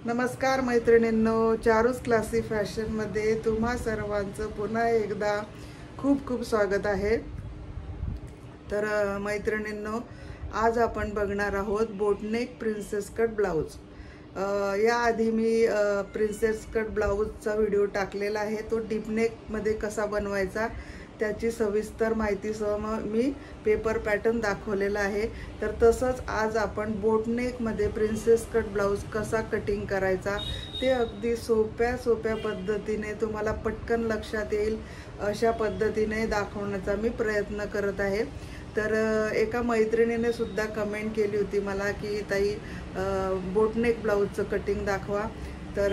नमस्कार मैत्रिणींनो, चारूस क्लासी फॅशनमध्ये तुम्हा सर्वांचं पुन्हा एकदा खूप खूप स्वागत आहे। तर मैत्रिणींनो, आज आपण बघणार आहोत बोटनेक प्रिन्सेस कट ब्लाउज। याआधी मी प्रिन्सेस कट ब्लाउजचा व्हिडिओ टाकलेला आहे, तो डीपनेकमध्ये कसा बनवायचा त्याची सविस्तर माहितीसह मी पेपर पॅटर्न दाखवलेला आहे। तर तसंच आज आपण बोटनेकमध्ये प्रिन्सेस कट ब्लाउज कसा कटिंग करायचा ते अगदी सोप्या पद्धतीने तुम्हाला पटकन लक्षात येईल अशा पद्धतीने दाखवण्याचा मी प्रयत्न करत आहे। तर एका मैत्रिणीने सुद्धा कमेंट केली होती मला की ताई बोटनेक ब्लाउजचं कटिंग दाखवा। तर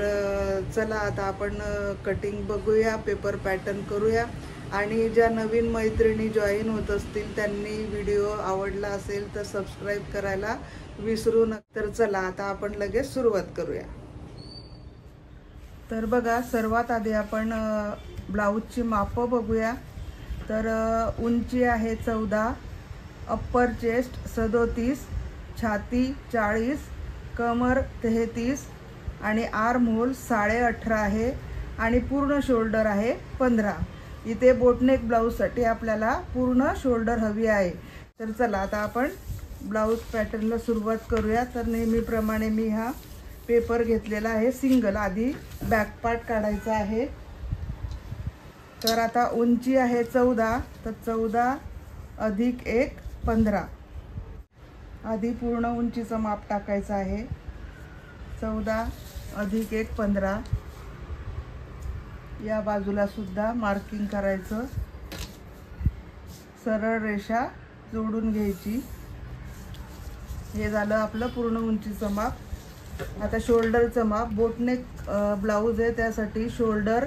चला आता आपण कटिंग बघूया, पेपर पॅटर्न करूया। आणि ज्या नवीन मैत्रिणी जॉईन होत असतील त्यांनी व्हिडिओ आवडला असेल तर सबस्क्राईब करायला विसरू नका। तर चला आता आपण लगेच सुरुवात करूया। तर बघा, सर्वात आधी आपण ब्लाउजची मापं बघूया। तर उंची आहे 14, अप्पर चेस्ट 37, छाती 40, कमर 33 आणि आर्म होल 18.5 आहे आणि पूर्ण शोल्डर आहे 15। इथे बोटनेक ब्लाउजसाठी आपल्याला पूर्ण शोल्डर हवी आहे। तर चला आता आपण ब्लाउज पॅटर्नला सुरुवात करूया। तर नेहमीप्रमाणे मी हा पेपर घेतलेला आहे सिंगल, आधी बॅक पार्ट काढायचा आहे। तर आता उंची आहे 14, तर 14 अधिक 1 15। आधी पूर्ण उंचीचं माप टाकायचं आहे, 14 अधिक 1 15। या बाजूला सुद्धा मार्किंग करायचं, सरळ रेषा जोडून घ्यायची। हे झालं आपलं पूर्ण उंचीचं माप। आता शोल्डरचं माप, बोटनेक ब्लाउज आहे त्यासाठी शोल्डर,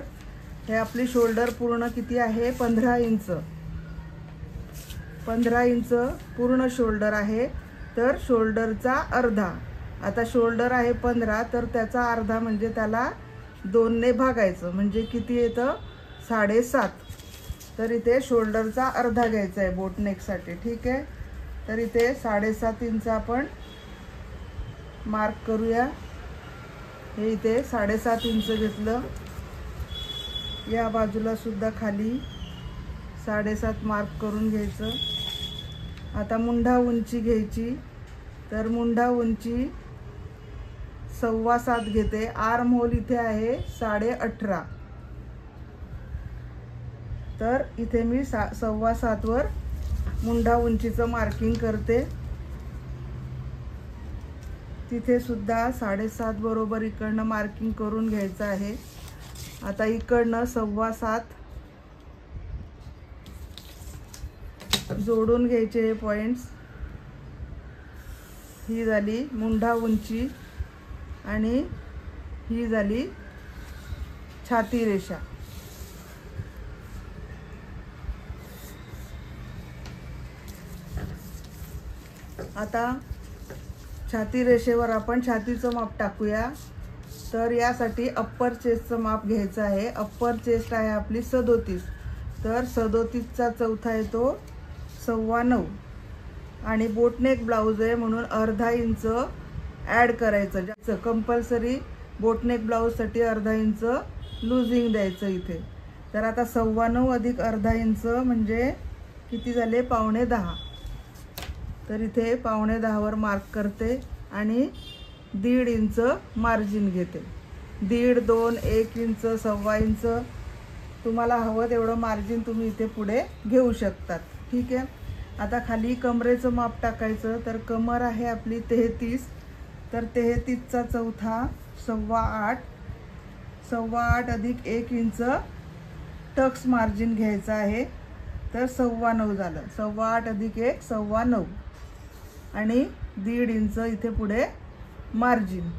हे आपली शोल्डर पूर्ण किती आहे 15 इंच। 15 इंच पूर्ण शोल्डर आहे, तर शोल्डरचा अर्धा। आता शोल्डर आहे 15, तर त्याचा अर्धा म्हणजे त्याला 2 ने भागायचं, म्हणजे किती येतं 7.5। तर इथे शोल्डरचा अर्धा घ्यायचा आहे बोटनेकसाठी, ठीक आहे। तर इथे 7.5 इंच आपण मार्क करूया। हे इथे 7.5 इंच घेतलं, या बाजूला सुद्धा खाली 7.5 मार्क करून घ्यायचं। आता मुंढा उंची घ्यायची, तर मुंढा उंची 7.25 घेते। आर्म होल इथे आहे 18.5, तर इथे मी 7.25 वर मुंढा उंचीचं मार्किंग करते। तिथे सुद्धा 7.5 बरोबर इकडनं मार्किंग करून घ्यायचं आहे। आता इकडनं 7.25 जोडून घ्यायचे हे पॉइंट्स। ही झाली मुंढा उंची आणि ही झाली छाती रेषा। आता छाती रेषेवर आपण छातीचं माप टाकूया। तर यासाठी अप्पर चेस्टचं माप घ्यायचं आहे। अप्पर चेस्ट आहे आपली 37, तर 37चा चौथा येतो 9.25 आणि बोटनेक ब्लाउज आहे म्हणून अर्धा इंच ॲड करायचं, जास्त कंपल्सरी बोटनेक ब्लाउजसाठी अर्धा इंच लूजिंग द्यायचं इथे। तर आता 9.25 अधिक अर्धा इंच म्हणजे किती झाले 9.25। तर इथे 9.25 वर मार्क करते आणि 1.5 इंच मार्जिन घेते। 1.5, 2, 1 इंच, 1.25 इंच तुम्हाला हवं तेवढं मार्जिन तुम्ही इथे पुढे घेऊ शकतात, ठीक आहे। आता खाली कमरेचं माप टाकायचं। तर कमर आहे आपली 33, तर 33चा चौथा 8.25, 8.25 अधिक 1 इंच टक्स मार्जिन घ्यायचं आहे, तर 9.25 झालं। 8.25 अधिक 1 9.25 आणि 1.5 इंच इथे पुढे मार्जिन।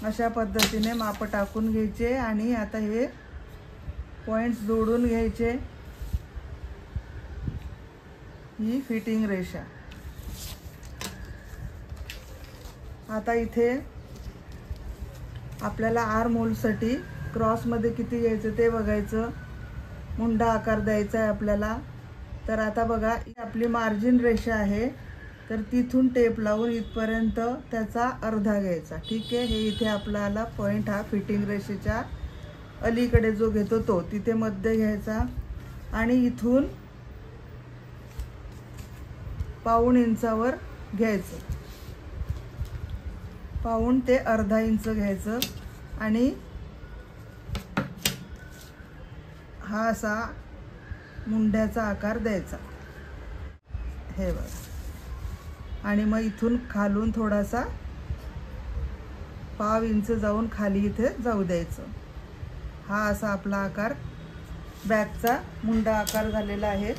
अशा पद्धतीने माप टाकून घ्यायचे आणि आता हे पॉइंट्स जोडून घ्यायचे। ही फिटिंग रेषा। आता इथे आपल्याला आर्म होलसाठी क्रॉसमध्ये किती घ्यायचं ते बघायचं, मुंडा आकार द्यायचा आहे आपल्याला। तर आता बघा, ही आपली मार्जिन रेषा आहे तर तिथून टेप लावून इथपर्यंत त्याचा अर्धा घ्यायचा. ठीक आहे, हे इथे आपल्याला पॉईंट हा फिटिंग रेषेच्या अलीकडे जो घेतो तो तिथे मध्य घ्यायचा आणि इथून पाऊण इंचावर घ्यायचं, पाऊण ते अर्धा इंच घ्यायचं आणि हा असा मुंड्याचा आकार द्यायचा, हे बघा. आणि मग इथून खालून थोडासा पाव इंच जाऊन खाली इथे जाऊ द्यायचं. हा असा आपला आकार बॅकचा मुंडा आकार झालेला आहे.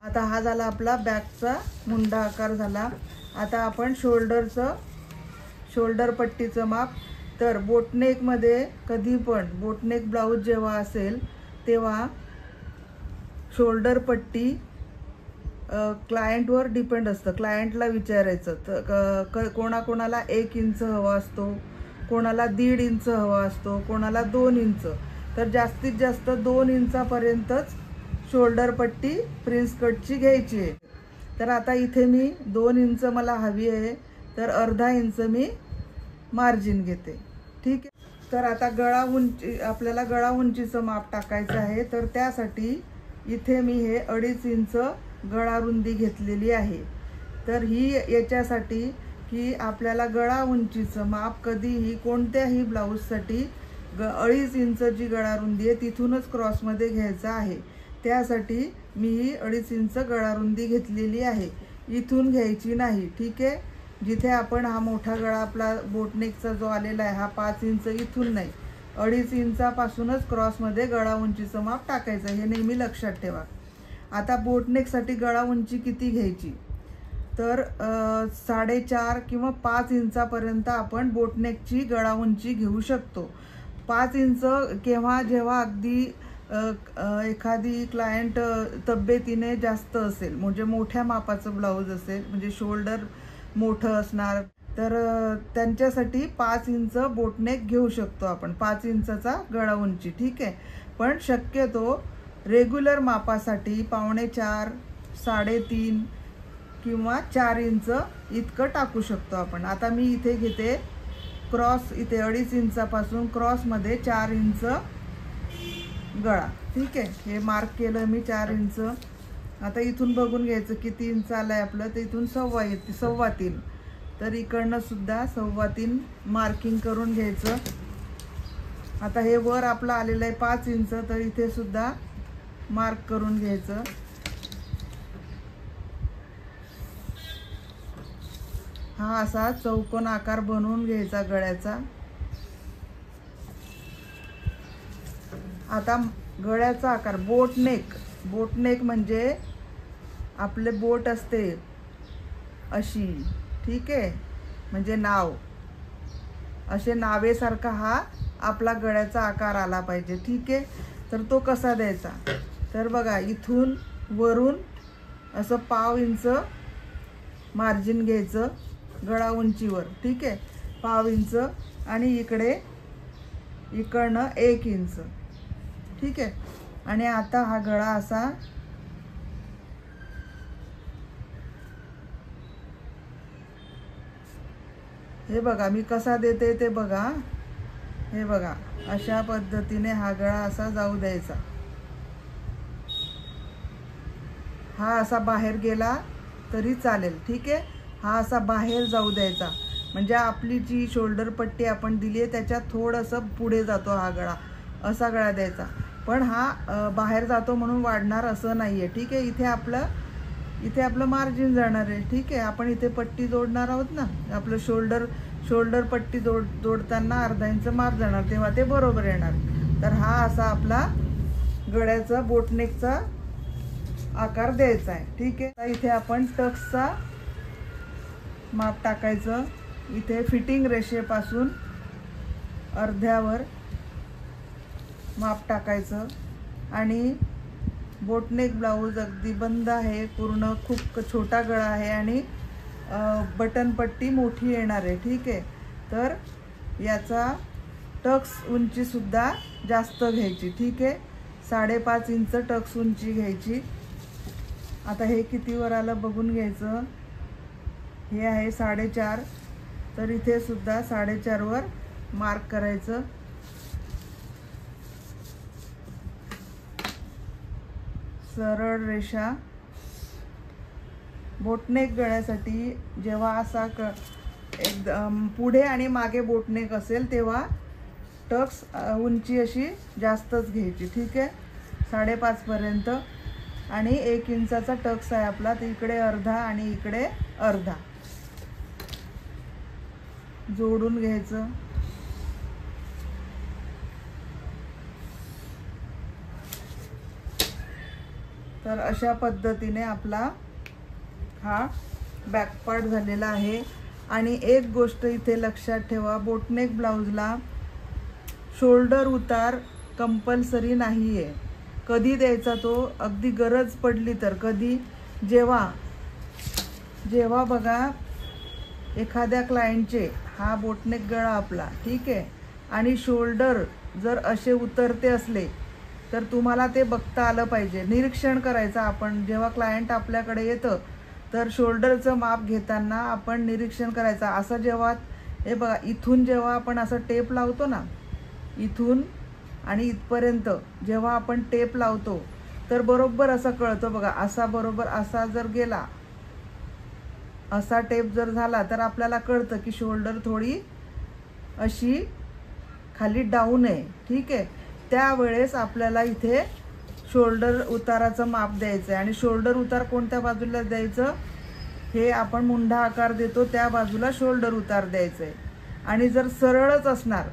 आता हा झाला आपला बॅकचा मुंडा आकार झाला. आता आपण शोल्डर पट्टीचं माप. तर बोटनेकमध्ये कधी पण बोटनेक ब्लाऊज जेव्हा असेल तेव्हा शोल्डर पट्टी क्लायंटवर डिपेंड असतं. क्लायंटला विचारायचं. तर कोणाकोणाला 1 इंच हवा असतो, कोणाला 1.5 इंच हवा असतो, कोणाला 2 इंच. तर जास्तीत जास्त 2 इंचापर्यंतच शोल्डर पट्टी प्रिन्स कटची घ्यायची आहे. तर आता इथे मी 2 इंच मला हवी आहे, तर अर्धा इंच मी मार्जिन घेते. ठीक आहे. तर आता गळा उंची, आपल्याला गळा उंचीचं माप टाकायचं आहे. तर त्यासाठी इथे मी हे 2.5 इंच गळा रुंदी घेतलेली आहे. तर ही याच्यासाठी की आपल्याला गळा उंचीचं माप कधीही कोणत्याही ब्लाऊजसाठी 2.5 इंच जी गळा रुंदी आहे तिथूनच क्रॉसमध्ये घ्यायचं आहे. त्यासाठी मी ही 2.5 इंच गळा रुंदी घेतलेली आहे, इथून घ्यायची नाही. ठीक आहे. जिथे आपण हा मोठा गळा आपला बोटनेकचा जो आलेला आहे हा 5 इंच, इथून नाही, 2.5 इंचापासूनच क्रॉसमध्ये गळा उंचीचं माप टाकायचं, हे नेहमी लक्षात ठेवा. आता बोटनेकसाठी गळा उंची किती घ्यायची, तर 4.5 किंवा 5 इंचापर्यंत आपण बोटनेकची गळा उंची घेऊ शकतो. 5 इंच केव्हा, जेव्हा अगदी एखादी क्लायंट तब्येतीने जास्त असेल, म्हणजे मोठ्या मापाचं ब्लाऊज असेल, म्हणजे शोल्डर मोठं असणार, तर त्यांच्यासाठी 5 इंच बोटनेक घेऊ शकतो आपण, 5 इंचाचा गळा उंची. ठीक आहे. पण शक्यतो रेग्युलर मापासाठी 4.5, 3.5 किंवा 4 इंच इतकं टाकू शकतो आपण. आता मी इथे घेते क्रॉस, इथे 2.5 इंचापासून क्रॉसमध्ये 4 इंच गळा. ठीक आहे. हे मार्क केलं मी 4 इंच. आता इथून बघून घ्यायचं किती इंच आलंय आपलं, तर इथून 3.25. तर इकडनं सुद्धा 3.25 मार्किंग करून घ्यायचं. आता हे वर आपलं आलेलं आहे 5 इंच, तर इथे सुद्धा मार्क करून घ्यायचं. हा असा चौकोन आकार बनवून घ्यायचा गळ्याचा. आता गळ्याचा आकार बोटनेक म्हणजे आपले बोट असते अशी. ठीक आहे. म्हणजे नाव, असे नावेसारखा हा आपला गळ्याचा आकार आला पाहिजे. ठीक आहे. तर तो कसा द्यायचा, तर बघा इथून वरून असं 1/2 इंच मार्जिन घ्यायचं गळा उंचीवर. ठीक आहे. 1/2 इंच आणि इकडनं 1 इंच. ठीक आहे. आणि आता हा गळा असा हे बघा मी कसा देते ते बघा. हे बघा अशा पद्धतीने हा गळा असा जाऊ द्यायचा. हा असा बाहेर गेला तरी चालेल. ठीक आहे. हा असा बाहेर जाऊ द्यायचा, म्हणजे आपली जी शोल्डर पट्टी आपण दिली आहे त्याच्यात थोडंसं पुढे जातो हा गळा, असा गळा द्यायचा. पण हा बाहेर जातो म्हणून वाढणार असं नाही आहे. ठीक आहे. इथे आपलं मार्जिन जाणार आहे. ठीक आहे. आपण इथे पट्टी जोडणार आहोत ना, आपलं शोल्डर पट्टी जोडताना अर्धा इंच माप जाणार, तेव्हा ते बरोबर येणार. तर हा असा आपला गळ्याचा बोटनेकचा आकार द्यायचा आहे. ठीक आहे. आता इथे आपण टक्सचा माप टाकायचं. इथे फिटिंग रेषेपासून अर्ध्यावर माप टाकायचं आणि बोटनेक ब्लाऊज अगदी बंद आहे, पूर्ण खूप छोटा गळा आहे आणि बटन पट्टी मोठी येणार आहे. ठीक आहे. तर याचा टक्स उंची सुद्धा जास्त घ्यायची. ठीक आहे. 5.5 इंच टक्स उंची घ्यायची. आता हे कितीवर आलं बघून घ्यायचं. हे आहे 4.5, तर इथे सुद्धा 4.5 वर मार्क करायचं. सरळ रेषा. बोटनेक गळ्यासाठी जेव्हा असा एकदम पुढे आणि मागे बोटनेक असेल तेव्हा टक्स उंची अशी जास्तच घ्यायची. ठीक आहे, 5.5 पर्यंत. आणि 1 इंचाचा टक्स आहे आपला, तर इकडे अर्धा आणि इकडे अर्धा जोडून घ्यायचं. तर अशा पद्धतीने आपला हा बॅक पार्ट झालेला आहे. आणि एक गोष्ट इथे लक्षात ठेवा, बोटनेक ब्लाउजला शोल्डर उतार कंपल्सरी नाही आहे. कधी द्यायचा तो, अगदी गरज पडली तर. कधी, जेव्हा बघा एखाद्या क्लायंटचे हा बोटनेक गळा आपला, ठीक आहे, आणि शोल्डर जर असे उतरते असले तर तुम्हाला ते बघता आलं पाहिजे. निरीक्षण करायचं आपण. जेव्हा क्लायंट आपल्याकडे येतं तर शोल्डरचं माप घेताना आपण निरीक्षण करायचं. असं जेव्हा हे बघा इथून जेव्हा आपण असं टेप लावतो ना, इथून आणि इथपर्यंत जेव्हा आपण टेप लावतो तर बरोबर असं कळतं बघा. असा बरोबर असा जर गेला, असा टेप जर झाला तर आपल्याला कळतं की शोल्डर थोडी अशी खाली डाऊन आहे. ठीक आहे, त्यावेळेस आपल्याला इथे शोल्डर उताराचं माप द्यायचं आहे. आणि शोल्डर उतार कोणत्या बाजूला द्यायचं, हे आपण मुंढा आकार देतो त्या बाजूला शोल्डर उतार द्यायचं आहे. आणि जर सरळच असणार,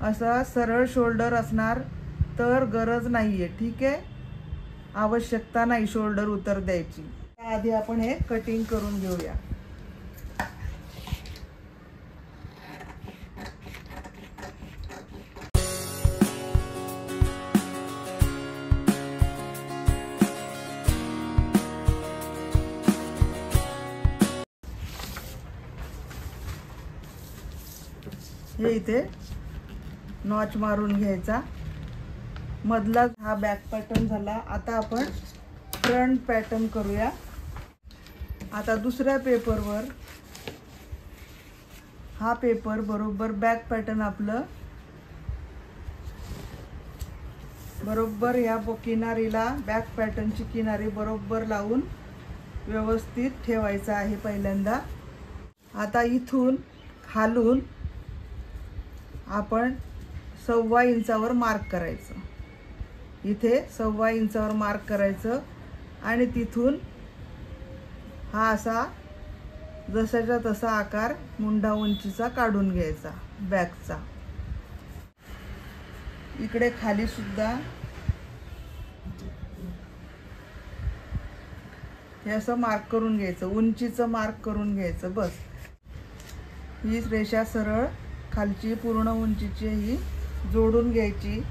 असा सरळ शोल्डर असणार तर गरज नाही आहे. ठीक आहे, आवश्यकता नाही शोल्डर उतार द्यायची. त्याआधी आपण हे कटिंग करून घेऊया. हे इथे नॉच मारून घ्यायचा. मधला हा बॅक पॅटर्न झाला. आता आपण फ्रंट पॅटर्न करूया. आता दुसऱ्या पेपरवर हा पेपर बरोबर बॅक पॅटर्न आपलं बरोबर या किनारीला, बॅक पॅटर्नची किनारी बरोबर लावून व्यवस्थित ठेवायचं आहे पहिल्यांदा. आता इथून खालून आपण 1.25 इंचावर मार्क करायचं. इथे 1.25 इंचावर मार्क करायचं आणि तिथून हा असा जसाच्या तसा आकार मुंडा उंचीचा काढून घ्यायचा बॅकचा. इकडे खाली सुद्धा हे असं मार्क करून घ्यायचं, उंचीचं मार्क करून घ्यायचं. बस ही रेषा सरळ खालची पूर्ण उंचीची ही जोडून घ्यायची.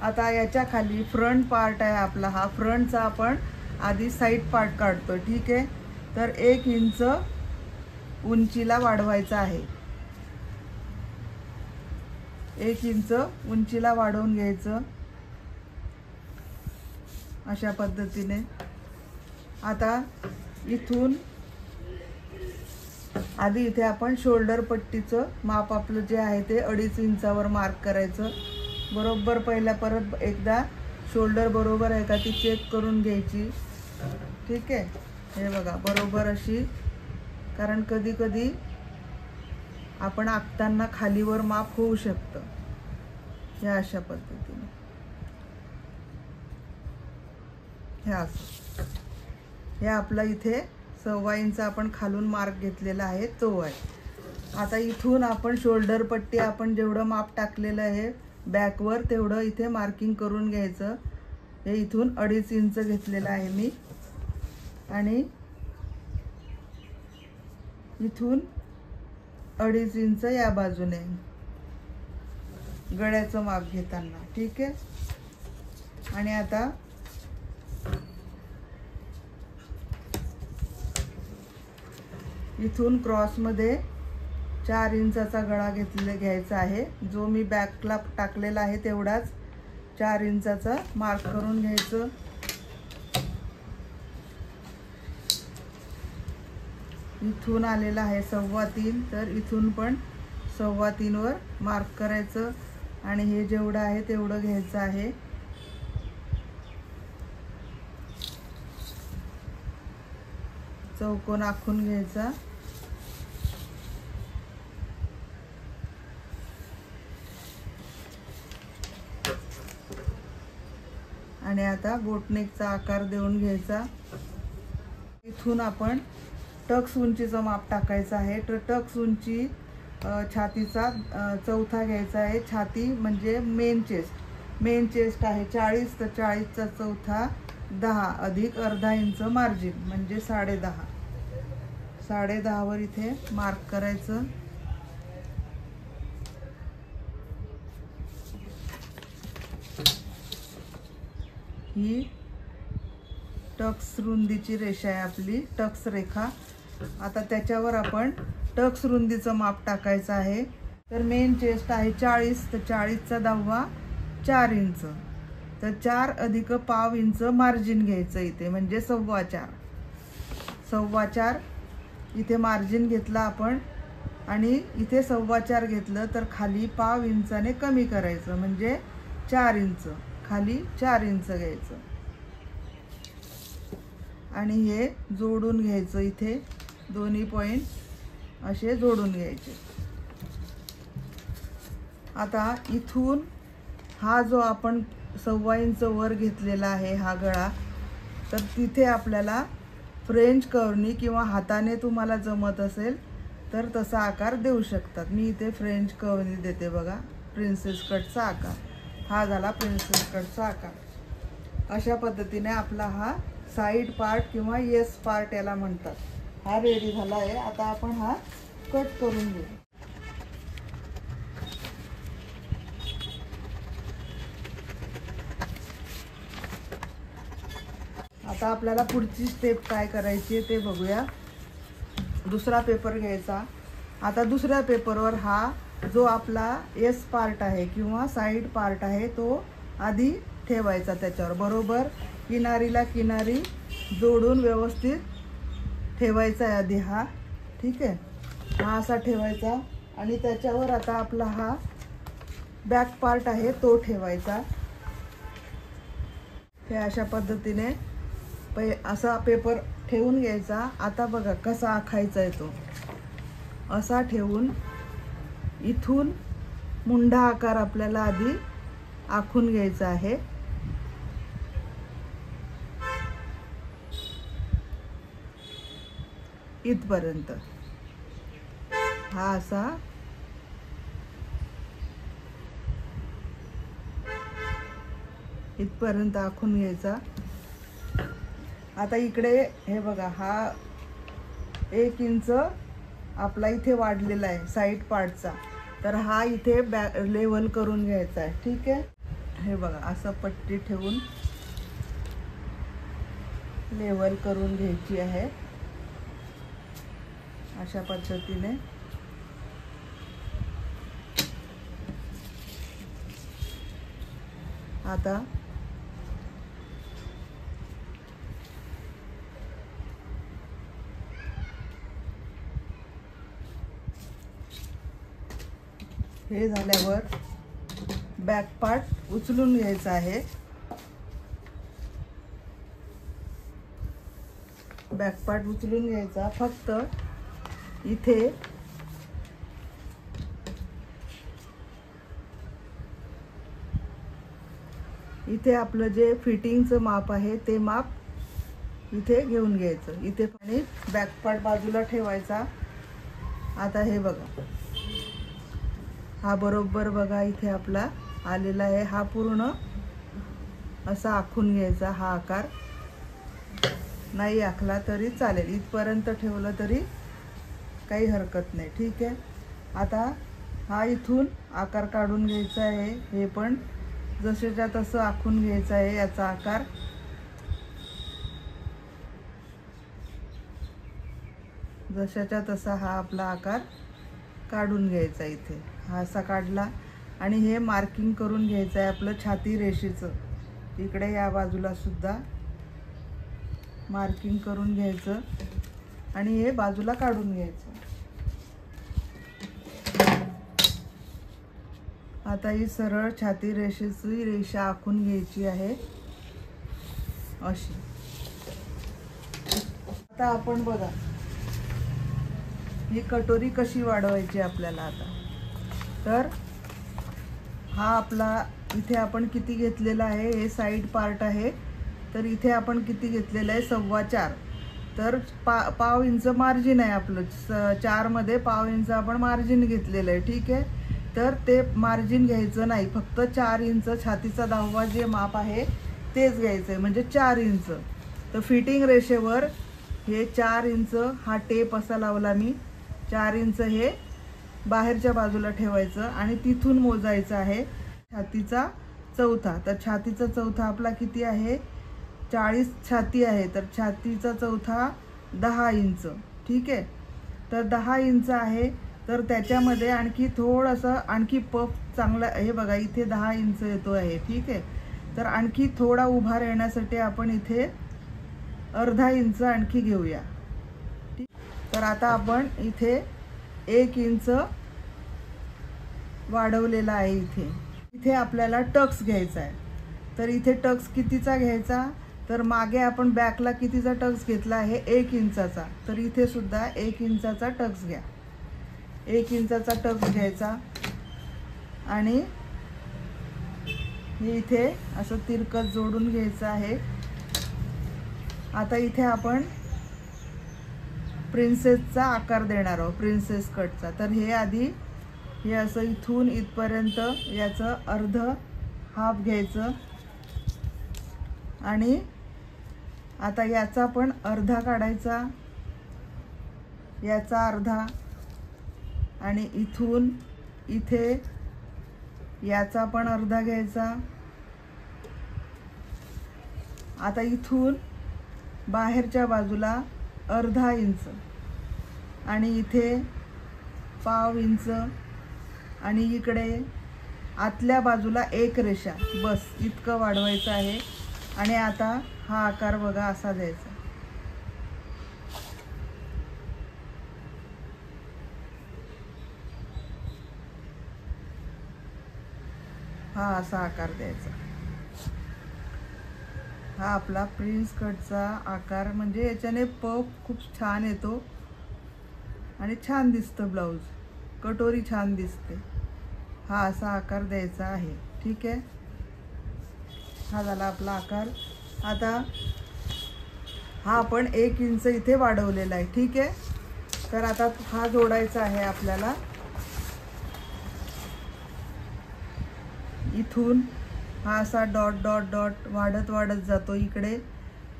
आता याच्या खाली फ्रंट पार्ट आहे आपला. हा फ्रंटचा आपण आधी साईड पार्ट काढतो. ठीक आहे, तर 1 इंच उंचीला वाढवायचा आहे. 1 इंच उंचीला वाढवून घ्यायचं अशा पद्धतीने. आता इथून आधी इथे आपण शोल्डर पट्टीचं माप आपलं जे आहे ते 2.5 इंचावर मार्क करायचं. बरोबर पहिला परत एकदा शोल्डर बरोबर आहे का ती चेक करून घ्यायची. ठीक आहे, हे बघा बरोबर अशी, कारण कधी कधी आपण आखताना खालीवर माप होऊ शकतं. ह्या अशा पद्धतीने हे आपलं इथे 1.25 इंच आपण खालून मार्क घेतलेला आहे तो आहे. आता इथून आपण शोल्डर पट्टी आपण जेवढं माप टाकलेलं आहे बॅकवर तेवढं इथे मार्किंग करून घ्यायचं. हे इथून 2.5 इंच घेतलेलं आहे मी आणि इथून 2.5 इंच या बाजूने गळ्याचं माप घेताना. ठीक आहे, आणि आता इथून क्रॉसमध्ये 4 इंचाचा गळा घ्यायचा आहे. जो मी बॅकला टाकलेला आहे तेवढाच 4 इंचाचा मार्क करून घ्यायचं. इथून आलेला आहे 3.25, तर इथून पण 3.25 वर मार्क करायचं आणि हे जेवढं आहे तेवढं घ्यायचं आहे. चौकोन आखून घ्यायचा आणि आता बोटनेकचा आकार देऊन घ्यायचा. इथून आपण टक्स उंचीचं माप टाकायचं आहे. तर टक्स उंची छातीचा चौथा घ्यायचा आहे. छाती म्हणजे मेन चेस्ट आहे 40, तर 40चा चौथा 10 अधिक अर्धा इंच मार्जिन म्हणजे 10.5. 10.5 वर इथे मार्क करायचं. ही टक्स रुंदीची रेषा आहे आपली, टक्स रेखा. आता त्याच्यावर आपण टक्स रुंदीचं माप टाकायचं आहे. तर मेन चेस्ट आहे 40, तर 40चा 10 4 इंच, तर 4 अधिक पाव इंच मार्जिन घ्यायचं इथे म्हणजे 4.25 इथे मार्जिन घेतला आपण आणि इथे 4.25 घेतलं तर खाली पाव इंचाने कमी करायचं म्हणजे 4 इंच, खाली 4 इंच घ्यायचं आणि हे जोडून घ्यायचं. इथे दोन्ही पॉइंट असे जोडून घ्यायचे. आता इथून हा जो आपण 1.25 इंच वर घेतलेला आहे हा गळा, तर तिथे आपल्याला फ्रेंच कर्वनी किंवा हाताने तुम्हाला जमत असेल तर तसा आकार देऊ शकतात. मी इथे फ्रेंच कर्वनी देते बघा. प्रिन्सेस कटचा आकार हा झाला, प्रिन्सेस कटचा आकार. अशा पद्धतीने आपला हा साइड पार्ट किंवा येस पार्ट याला म्हणतात, हा रेडी झाला आहे. आता आपण हा कट करून घेऊ. आता आपल्याला पुढची स्टेप काय करायची आहे ते बघूया. दुसरा पेपर घ्यायचा. आता दुसऱ्या पेपरवर हा जो आपला एस पार्ट आहे किंवा साइड पार्ट आहे तो आधी ठेवायचा. त्याच्यावर बरोबर किनारीला किनारी जोडून व्यवस्थित ठेवायचा आहे आधी हा. ठीक आहे, हा असा ठेवायचा आणि त्याच्यावर आता आपला हा बॅक पार्ट आहे तो ठेवायचा. हे अशा पद्धतीने असा पेपर ठेवून घ्यायचा. आता बघा कसा आखायचा आहे तो. असा ठेवून इथून मुंडा आकार आपल्याला आधी आखून घ्यायचा आहे. इथपर्यंत हा असा इथपर्यंत आखून घ्यायचा. आता इकडे हे बघा हा 1 इंच आपला इथे वाढलेला आहे साइड पार्टचा, तर हा इथे लेवल करून घ्यायचा आहे. ठीक आहे, हे बघा असं पट्टी ठेवून लेवल करून घ्यायची आहे अशा पद्धतीने. आता हे झाल्यावर बॅक पार्ट उचलून घ्यायचा आहे. बॅक पार्ट उचलून घ्यायचा. फक्त इथे आपलं जे फिटिंगचं माप आहे ते माप इथे घेऊन घ्यायचं. इथे आणि बॅक पार्ट बाजूला ठेवायचा. आता हे बघा हा बरोबर बघा इथे आपला आलेला आहे. हा पूर्ण असा आखून घ्यायचा. हा आकार नाही आखला तरी चालेल, इथपर्यंत ठेवलं तरी काही हरकत नाही. ठीक आहे, आता हा इथून आकार काढून घ्यायचा आहे. हे पण जसेच्या तसं आखून घ्यायचं आहे. याचा आकार जशाच्या तसा हा आपला आकार काढून घ्यायचा. इथे हा असा काढला आणि हे मार्किंग करून घ्यायचं आहे आपलं छाती रेषेचं. इकडे या बाजूला सुद्धा मार्किंग करून घ्यायचं. आणि हे बाजूला काढून घ्यायचं. आता ही सरळ छाती रेषेची रेषा आखून घ्यायची आहे अशी. आता आपण बघा ही कटोरी कशी वाढवायची आपल्याला. आता तर हा आपला इथे आपण किती घेतलेला आहे, हे साईड पार्ट आहे. तर इथे आपण किती घेतलेलं आहे, 4.25. तर पाव इंच मार्जिन आहे आपलं. 4 मध्ये पाव इंच आपण मार्जिन घेतलेलं आहे. ठीक आहे. तर ते मार्जिन घ्यायचं नाही, फक्त 4 इंच छातीचा 10वा जे माप आहे तेच घ्यायचं आहे, म्हणजे 4 इंच. तर फिटिंग रेषेवर हे 4 इंच हा टेप असा लावला मी. 4 इंच हे बाहेरच्या बाजूला ठेवायचं आणि तिथून मोजायचं आहे छातीचा चौथा. तर छातीचा चौथा आपला किती आहे, 40 छाती आहे. तर छातीचा चौथा 10 इंच. ठीक आहे. तर 10 इंच आहे. तर त्याच्यामध्ये आणखी थोडंसं आणखी पफ चांगला, हे बघा इथे 10 इंच येतो आहे. ठीक आहे. तर आणखी थोडा उभा राहण्यासाठी आपण इथे अर्धा इंच आणखी घेऊया. ठीक. तर आता आपण इथे 1 इंच वाढवलेला आहे. इथे आपल्याला टक्स घ्यायचा आहे. तर इथे टक्स कितीचा घ्यायचा, तर मागे आपण बॅकला कितीचा टक्स घेतला आहे, 1 इंचाचा. तर इथे सुद्धा 1 इंचाचा टक्स घ्या. 1 इंचाचा टक्स घ्यायचा आणि हे इथे असं तिरकस जोडून घ्यायचं आहे. आता इथे आपण प्रिन्सेसचा आकार देणार आहोत, प्रिन्सेस कटचा. तर हे आधी हे असं इथून इथपर्यंत याचं अर्ध हाफ घ्यायचं आणि आता याचा पण अर्धा काढायचा, याचा अर्धा, आणि इथून इथे याचा पण अर्धा घ्यायचा. आता इथून बाहेरच्या बाजूला अर्धा इंच आणि इथे पाव इंच आणि इकडे आतल्या बाजूला 1 रेषा, बस इतकं वाढवायचं आहे. आणि आता हा आकार बघा असा द्यायचा. हा असा आकार द्यायचा. हा आपला प्रिन्स कटचा आकार, म्हणजे याच्याने पफ खूप छान येतो आणि छान दिसतं ब्लाऊज, कटोरी छान दिसते. हा असा आकार द्यायचा आहे. ठीक आहे. हा झाला आपला आकार. आता हा आपण 1 इंच इथे वाढवलेला आहे. ठीक आहे. तर आता हा जोडायचा आहे आपल्याला. इथून हा असा डॉट डॉट डॉट वाढत वाढत जातो इकडे.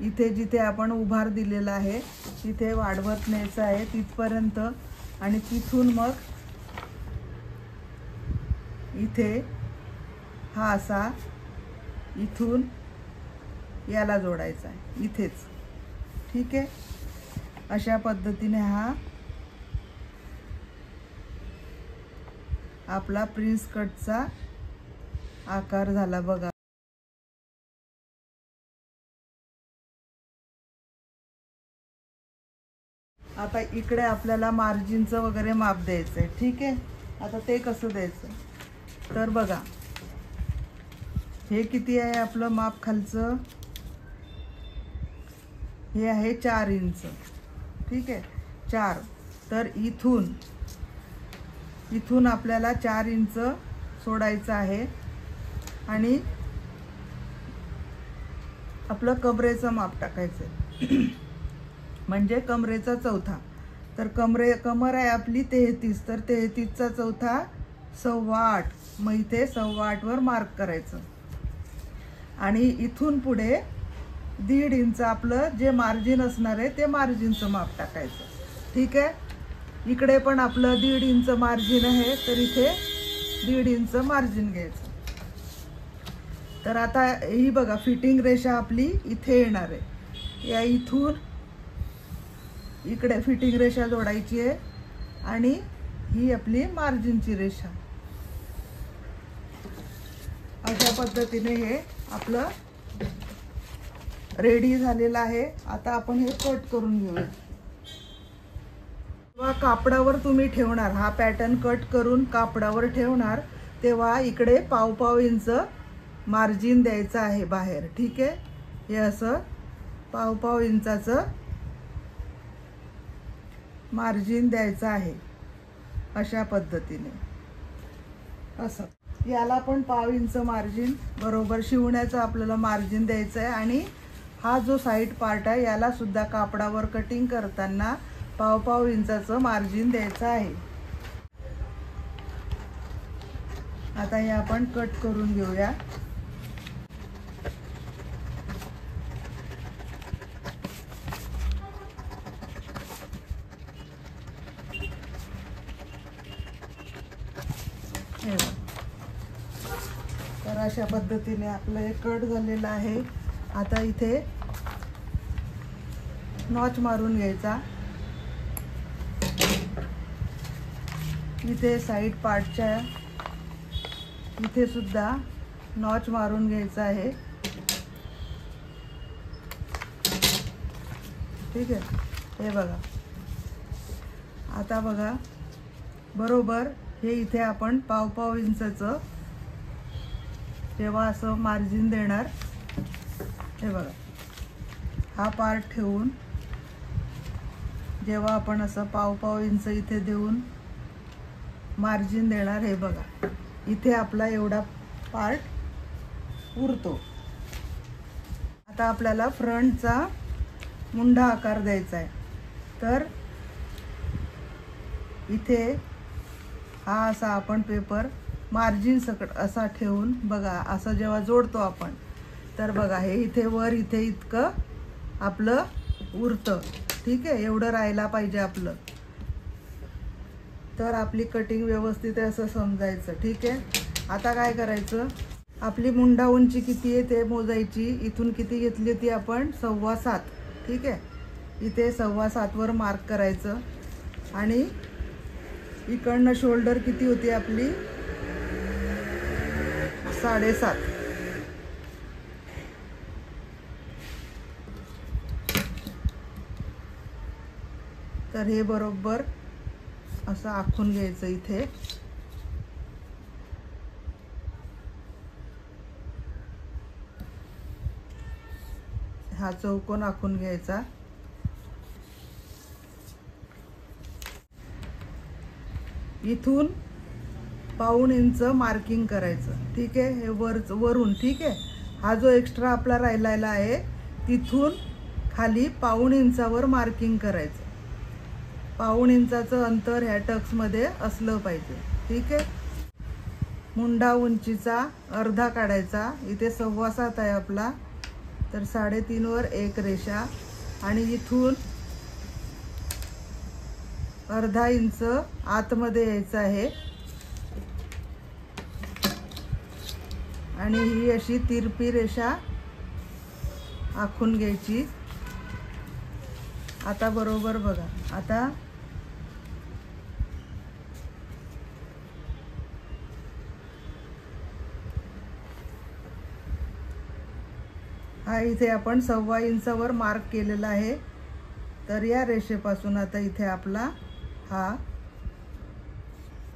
इथे जिथे आपण उभार दिलेला आहे तिथे वाढवत न्यायचं आहे तिथपर्यंत आणि तिथून मग इथे हा असा इथून याला जोडायचा आहे इथेच. ठीक आहे. अशा पद्धतीने हा आपला प्रिन्स कटचा आकार झाला बघा. आता इकडे आपल्याला मार्जिनचं वगैरे माप द्यायचं आहे. ठीक आहे. आता ते कसं द्यायचं, तर बघा हे किती आहे आपलं माप खालचं, हे आहे 4 इंच. ठीक आहे. 4. तर इथून आपल्याला 4 इंच सोडायचं आहे आणि आपलं कमरेचं माप टाकायचं म्हणजे कमरेचा चौथा. तर कमर आहे आपली 33. तर 33चा चौथा 8.25. मग इथे 8.25 वर मार्क करायचं आणि इथून पुढे 1.5 इंच आपलं जे मार्जिन असणार आहे ते मार्जिनचं माप टाकायचं. ठीक आहे. इकडे पण आपलं 1.5 इंच मार्जिन आहे तर इथे 1.5 इंच मार्जिन घ्यायचं. तर आता ही बघा फिटिंग रेषा आपली इथे येणार आहे. या इथून इकडे फिटिंग रेषा जोडायची आहे आणि ही आपली मार्जिनची रेषा. अशा पद्धतीने हे आपलं रेडी झालेलं आहे. आता आपण हे कट करून घेऊया. जेव्हा कापडावर तुम्ही ठेवणार, हा पॅटर्न कट करून कापडावर ठेवणार, तेव्हा इकडे पाव पाव इंच मार्जिन द्यायचं आहे बाहेर. ठीक आहे, हे असं पाव पाव इंचाचं मार्जिन द्यायचं आहे अशा पद्धतीने. असं याला पण पाव इंच मार्जिन बरोबर शिवण्याचं आपल्याला मार्जिन द्यायचं आहे. आणि हा जो साईड पार्ट आहे याला सुद्धा कापडावर कटिंग करताना पाव पाव इंचाचं मार्जिन द्यायचं आहे. आता हे आपण कट करून घेऊया. तर अशा पद्धतीने आपलं हे कट झालेलं आहे. आता इथे नॉच मारून घ्यायचा. इथे साईड पार्टच्या इथे सुद्धा नॉच मारून घ्यायचा आहे. ठीक आहे, हे बघा. आता बघा बरोबर हे इथे आपण पाव पाव इंचाचं जेव्हा असं मार्जिन देणार, हे बघा हा पार्ट ठेवून जेव्हा आपण असं पाव पाव इंच इथे देऊन मार्जिन देणार, हे बघा इथे आपला एवढा पार्ट उरतो. आता आपल्याला फ्रंटचा मुंडा आकार द्यायचा आहे. तर इथे हा असा आपण पेपर मार्जिन सकट असा ठेवून बघा, असं जेव्हा जोडतो आपण तर बघा हे इथे वर इथे इतकं आपलं उरतं. ठीक आहे, एवढं राहायला पाहिजे आपलं, तर आपली कटिंग व्यवस्थित आहे असं समजायचं. ठीक आहे, आता काय करायचं, आपली मुंडा उंची किती आहे ते मोजायची. इथून किती घेतली होती आपण, 7.25. ठीक आहे, इथे 7.25 वर मार्क करायचं. आणि इकडनं शोल्डर किती होती आपली, 7.5. तर हे बरोबर असं आखून घ्यायचं. इथे हा चौकोन आखून घ्यायचा. इथून पाऊण इंच मार्किंग करायचं. ठीक आहे, हे वरून. ठीक आहे, हा जो एक्स्ट्रा आपला राहिलेला आहे तिथून खाली पाऊण इंचावर मार्किंग करायचं. पाऊण इंचाचं अंतर ह्या टक्समध्ये असलं पाहिजे. ठीक आहे, मुंडा उंचीचा अर्धा काढायचा. इथे 7.25 आहे आपला, तर 3.5 वर एक रेषा. आणि इथून अर्धा इंच आतमध्ये यायचं आहे. आणि ही अशी तिरपी रेषा आखून घ्यायची. आता बरोबर बघा, आता हा इथे आपण 1.25 इंचावर मार्क केलेला आहे. तर या रेषेपासून आता इथे आपला हा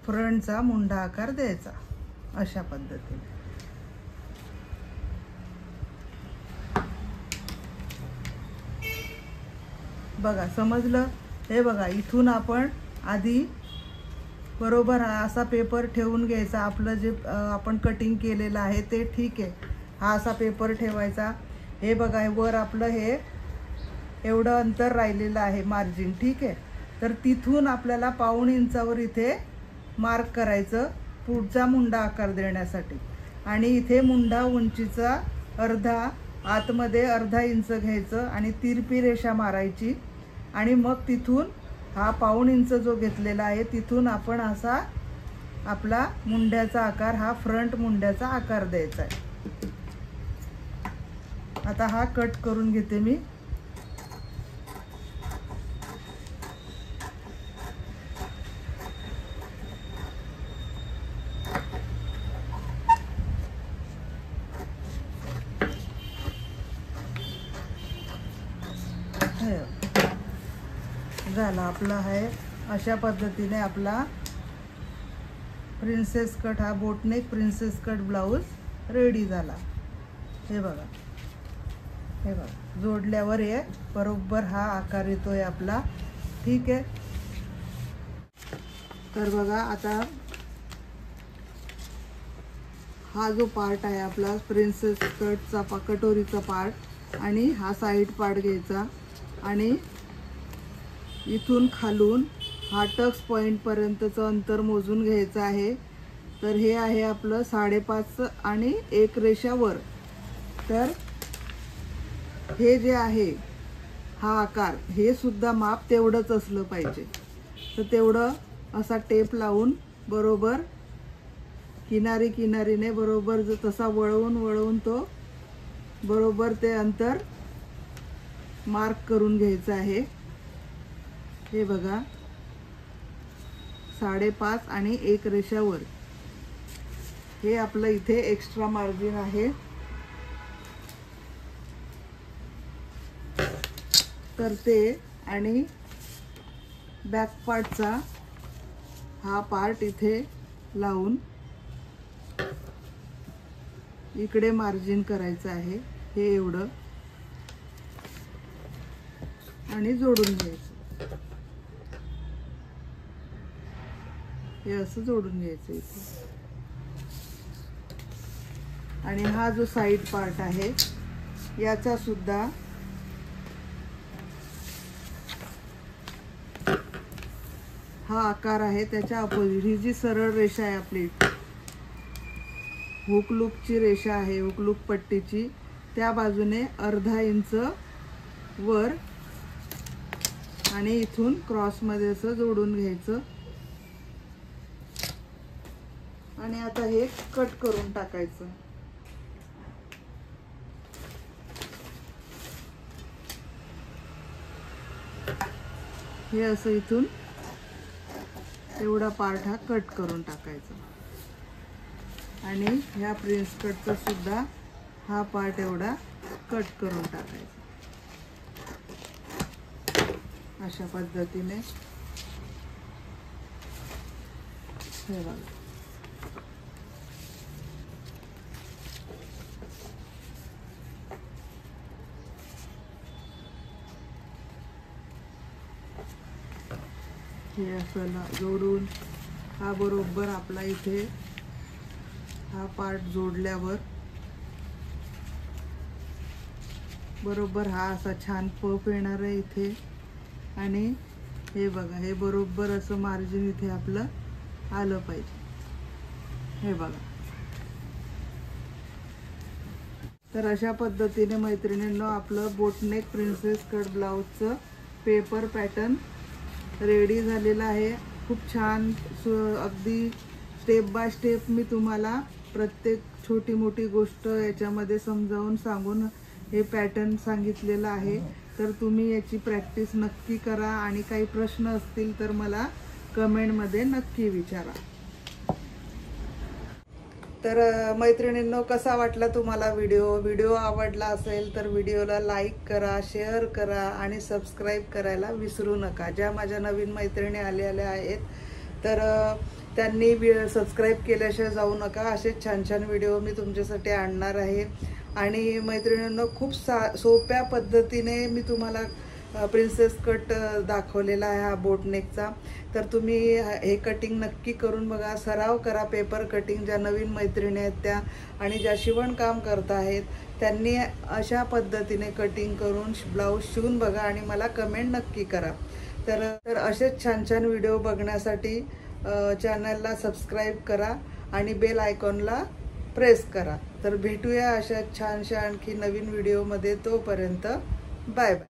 फ्रंटचा मुंडा आकार द्यायचा अशा पद्धतीने. बघा समजलं. हे बघा इथून आपण आधी बरोबर असा पेपर ठेवून घ्यायचा. आपलं जे आपण कटिंग केलेलं आहे ते. ठीक आहे, हा असा पेपर ठेवायचा. हे बघा वर आपलं हे एवढं अंतर राहिलेलं आहे मार्जिन. ठीक आहे, तर तिथून आपल्याला पाऊण इंचावर इथे मार्क करायचं पुढचा मुंडा आकार देण्यासाठी. आणि इथे मुंडा उंचीचा अर्धा आतमध्ये अर्धा इंच घ्यायचं आणि तिरपी रेषा मारायची. आणि मग तिथून हा पाऊण इंच जो घेतलेला आहे तिथून आपण असा आपला मुंड्याचा आकार, हा फ्रंट मुंड्याचा आकार द्यायचा आहे. आता हा कट करून घेते मी. झाला आपला आहे अशा पद्धतीने आपला प्रिन्सेस कट हा boatneck princess cut blouse ready झाला। हे बघा, हे बघा, जोडल्यावर हे बरोबर हा आकार येतोय आपला। ठीक आहे, तर बघा आता हा जो पार्ट आहे आपला प्रिन्सेस कटचा कटोरीचा पार्ट आणि हा साईड पार्ट घ्यायचा आणि इथून खालून हा टक्स पॉइंट पर्यंतचं अंतर मोजून घ्यायचं आहे। तर हे आहे आपलं 5.5 आणि 1 रेषावर। तर हे जे आहे हा आकार, हे सुद्धा माप तेवढंच असलं पाहिजे। तर तेवढं असा टेप लावून बरोबर किनारीने बरोबर तसा वळवून तो बरोबर ते अंतर मार्क करून घ्यायचं आहे। हे बघा, 5.5 आणि 1 रेषावर हे आपलं इथे एक्स्ट्रा मार्जिन आहे। तर ते आणि बॅक पार्टचा हा पार्ट इथे लावून इकडे मार्जिन करायचं आहे, हे एवढं, आणि जोडून घ्यायचं। हे असं जोडून घ्यायचं इथे। आणि हा जो साइड पार्ट आहे याचा सुद्धा हा आकार आहे, त्याच्या अपोजिट ही जी सरळ रेषा आहे आपली हुक लूपची रेषा आहे, हुक लूप पट्टीची, त्या बाजूने अर्धा इंच वर आणि इथून क्रॉस मध्ये असं जोडून घ्यायचं। आणि आता हे कट करून टाकायचं। हे असं इथून एवढा पार्ट हा कट करून टाकायचा आणि ह्या प्रिन्स कटचा सुद्धा हा पार्ट एवढा कट करून टाकायचा। अशा पद्धतीने हे बघा, हे असं जोडून हा बरोबर आपला इथे हा पार्ट जोडल्यावर बरोबर हा असा छान पफ येणार आहे इथे। आणि हे बघा, हे बरोबर असं मार्जिन इथे आपलं आलं पाहिजे। हे बघा, तर अशा पद्धतीने मैत्रिणींनो आपलं बोटनेक प्रिन्सेस कट ब्लाउजचं पेपर पॅटर्न रेडी झालेला आहे। खूप छान, अगदी स्टेप बाय स्टेप मी तुम्हाला प्रत्येक छोटी मोठी गोष्ट याच्यामध्ये समजावून सांगून हे पॅटर्न सांगितलेलं आहे। तर तुम्ही याची प्रॅक्टिस नक्की करा आणि काही प्रश्न असतील तर मला कमेंटमध्ये नक्की विचारा। तर मैत्रिणींनो, कसा वाटला तुम्हाला व्हिडिओ आवडला असेल तर व्हिडिओला लाईक करा, शेअर करा आणि सबस्क्राईब करायला विसरू नका। ज्या माझ्या नवीन मैत्रिणी आलेल्या आहेत तर त्यांनी सबस्क्राईब केल्याशिवाय जाऊ नका। असे छान छान व्हिडिओ मी तुमच्यासाठी आणणार आहे। आणि मैत्रिणींनो, खूप सोप्या पद्धतीने मी तुम्हाला प्रिन्सेस कट दाखवलेला आहे हा बोटनेकचा। तर तुम्ही हे कटिंग नक्की करून बघा, सराव करा पेपर कटिंग। ज्या नवीन मैत्रिणी आहेत त्या आणि ज्या शिवणकाम करत आहेत त्यांनी अशा पद्धतीने कटिंग करून ब्लाऊज शिवून बघा आणि मला कमेंट नक्की करा। तर असेच छान छान व्हिडिओ बघण्यासाठी चॅनलला सबस्क्राईब करा आणि बेल आयकॉनला प्रेस करा। तर भेटूया अशा छानशा आणखी नवीन व्हिडिओमध्ये। तोपर्यंत बाय बाय।